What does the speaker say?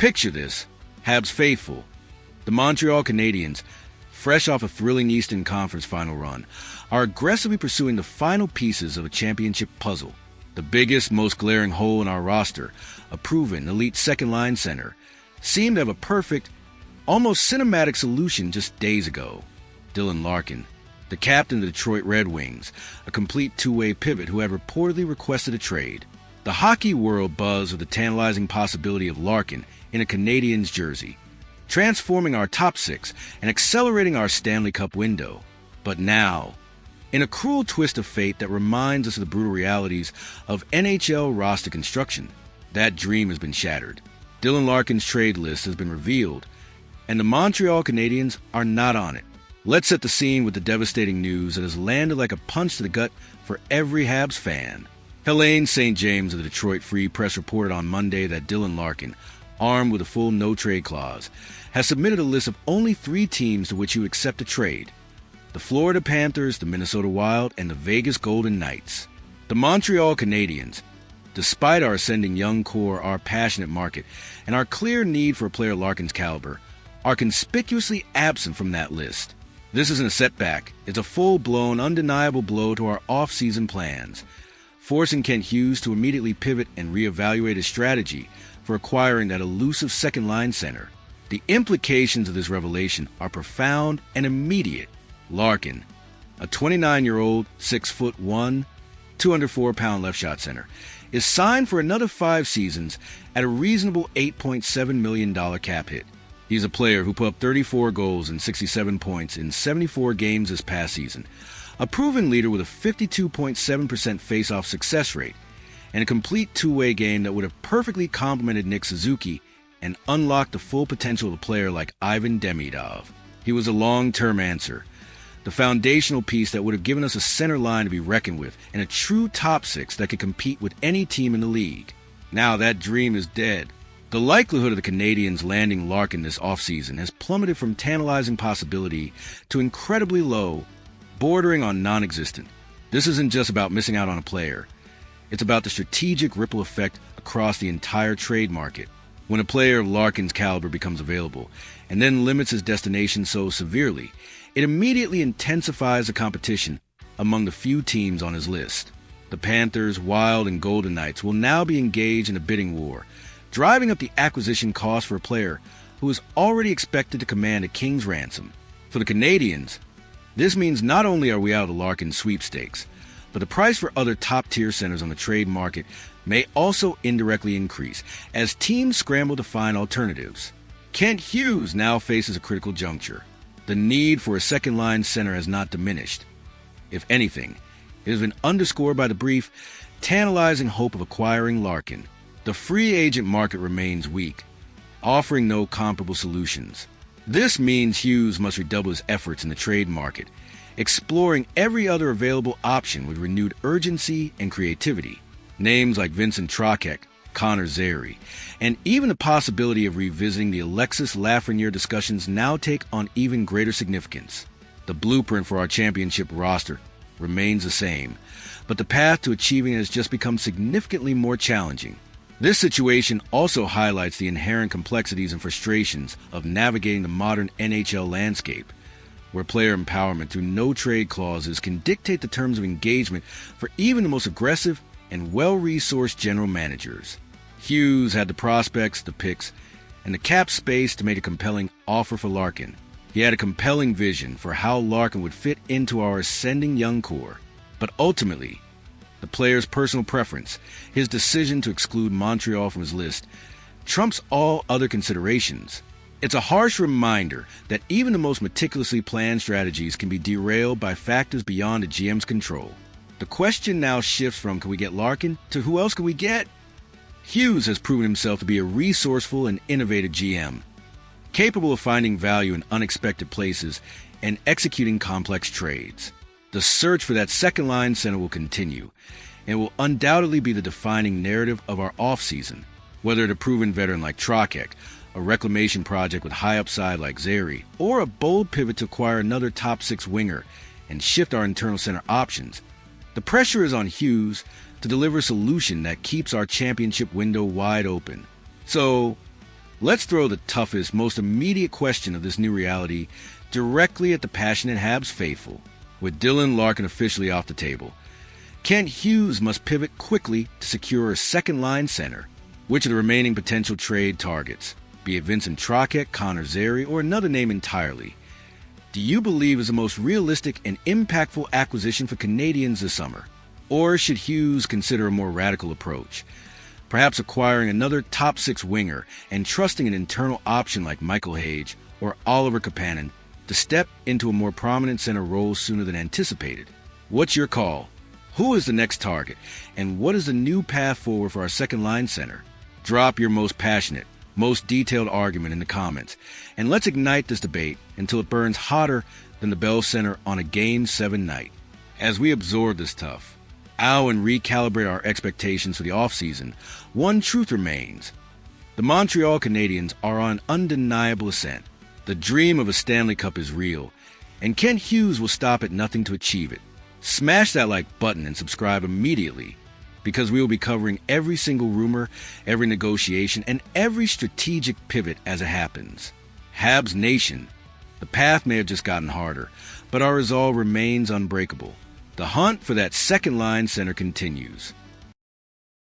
Picture this, Habs faithful. The Montreal Canadiens, fresh off a thrilling Eastern Conference final run, are aggressively pursuing the final pieces of a championship puzzle. The biggest, most glaring hole in our roster, a proven elite second-line center, seemed to have a perfect, almost cinematic solution just days ago. Dylan Larkin, the captain of the Detroit Red Wings, a complete two-way pivot who had reportedly requested a trade. The hockey world buzzed with the tantalizing possibility of Larkin in a Canadiens jersey, transforming our top six and accelerating our Stanley Cup window. But now, in a cruel twist of fate that reminds us of the brutal realities of NHL roster construction, that dream has been shattered. Dylan Larkin's trade list has been revealed, and the Montreal Canadiens are not on it. Let's set the scene with the devastating news that has landed like a punch to the gut for every Habs fan. Helene St. James of the Detroit Free Press reported on Monday that Dylan Larkin, armed with a full no-trade clause, has submitted a list of only 3 teams to which he would accept a trade: the Florida Panthers, the Minnesota Wild, and the Vegas Golden Knights. The Montreal Canadiens, despite our ascending young core, our passionate market, and our clear need for a player Larkin's caliber, are conspicuously absent from that list. This isn't a setback. It's a full-blown, undeniable blow to our off-season plans, forcing Kent Hughes to immediately pivot and reevaluate his strategy for acquiring that elusive second-line center. The implications of this revelation are profound and immediate. Larkin, a 29-year-old, 6'1", 204-pound left-shot center, is signed for another 5 seasons at a reasonable $8.7 million cap hit. He's a player who put up 34 goals and 67 points in 74 games this past season, a proven leader with a 52.7% face-off success rate, and a complete two-way game that would have perfectly complemented Nick Suzuki and unlocked the full potential of a player like Ivan Demidov. He was a long-term answer, the foundational piece that would have given us a center line to be reckoned with and a true top six that could compete with any team in the league. Now that dream is dead. The likelihood of the Canadiens landing Larkin this offseason has plummeted from tantalizing possibility to incredibly low, bordering on non-existent. This isn't just about missing out on a player. It's about the strategic ripple effect across the entire trade market. When a player of Larkin's caliber becomes available and then limits his destination so severely, it immediately intensifies the competition among the few teams on his list. The Panthers, Wild, and Golden Knights will now be engaged in a bidding war, driving up the acquisition cost for a player who is already expected to command a king's ransom. For the Canadiens, this means not only are we out of the Larkin sweepstakes, but the price for other top-tier centers on the trade market may also indirectly increase as teams scramble to find alternatives. Kent Hughes now faces a critical juncture. The need for a second-line center has not diminished. If anything, it has been underscored by the brief, tantalizing hope of acquiring Larkin. The free agent market remains weak, offering no comparable solutions. This means Hughes must redouble his efforts in the trade market, exploring every other available option with renewed urgency and creativity. Names like Vincent Trocheck, Connor Zary, and even the possibility of revisiting the Alexis Lafreniere discussions now take on even greater significance. The blueprint for our championship roster remains the same, but the path to achieving it has just become significantly more challenging. This situation also highlights the inherent complexities and frustrations of navigating the modern NHL landscape, where player empowerment through no-trade clauses can dictate the terms of engagement for even the most aggressive and well-resourced general managers. Hughes had the prospects, the picks, and the cap space to make a compelling offer for Larkin. He had a compelling vision for how Larkin would fit into our ascending young core. But ultimately, the player's personal preference, his decision to exclude Montreal from his list, trumps all other considerations. It's a harsh reminder that even the most meticulously planned strategies can be derailed by factors beyond a GM's control. The question now shifts from can we get Larkin to who else can we get? Hughes has proven himself to be a resourceful and innovative GM, capable of finding value in unexpected places and executing complex trades. The search for that second-line center will continue, and will undoubtedly be the defining narrative of our offseason. Whether it's a proven veteran like Trocheck, a reclamation project with high upside like Zary, or a bold pivot to acquire another top-6 winger and shift our internal center options, the pressure is on Hughes to deliver a solution that keeps our championship window wide open. So, Let's throw the toughest, most immediate question of this new reality directly at the passionate Habs faithful. With Dylan Larkin officially off the table, Kent Hughes must pivot quickly to secure a second-line center. Which of the remaining potential trade targets, be it Vincent Trocheck, Connor Zary, or another name entirely, do you believe is the most realistic and impactful acquisition for Canadiens this summer? Or should Hughes consider a more radical approach? Perhaps acquiring another top-six winger and trusting an internal option like Michael Hage or Oliver Kapanen to step into a more prominent center role sooner than anticipated. What's your call? Who is the next target? And what is the new path forward for our second-line center? Drop your most passionate, most detailed argument in the comments, and let's ignite this debate until it burns hotter than the Bell Center on a Game 7 night. As we absorb this tough, and recalibrate our expectations for the offseason, one truth remains. The Montreal Canadiens are on an undeniable ascent. The dream of a Stanley Cup is real, and Kent Hughes will stop at nothing to achieve it. Smash that like button and subscribe immediately, because we will be covering every single rumor, every negotiation, and every strategic pivot as it happens. Habs Nation. The path may have just gotten harder, but our resolve remains unbreakable. The hunt for that second-line center continues.